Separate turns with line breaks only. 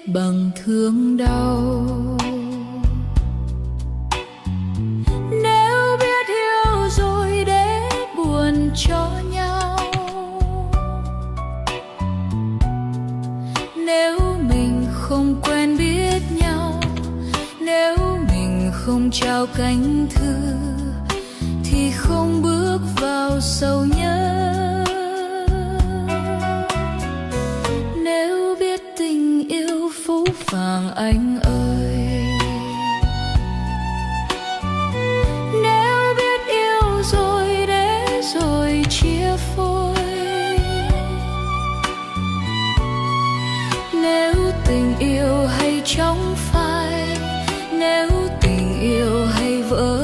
bằng thương đau. Nếu biết yêu rồi để buồn cho nhau, nếu mình không quen biết nhau, nếu mình không trao cánh thư thì không bước vào sâu nhớ. Nếu biết tình yêu phũ phàng anh ơi, nếu biết yêu rồi để rồi chia phôi, nếu tình yêu hay chóng phai, nếu tình yêu hay vỡ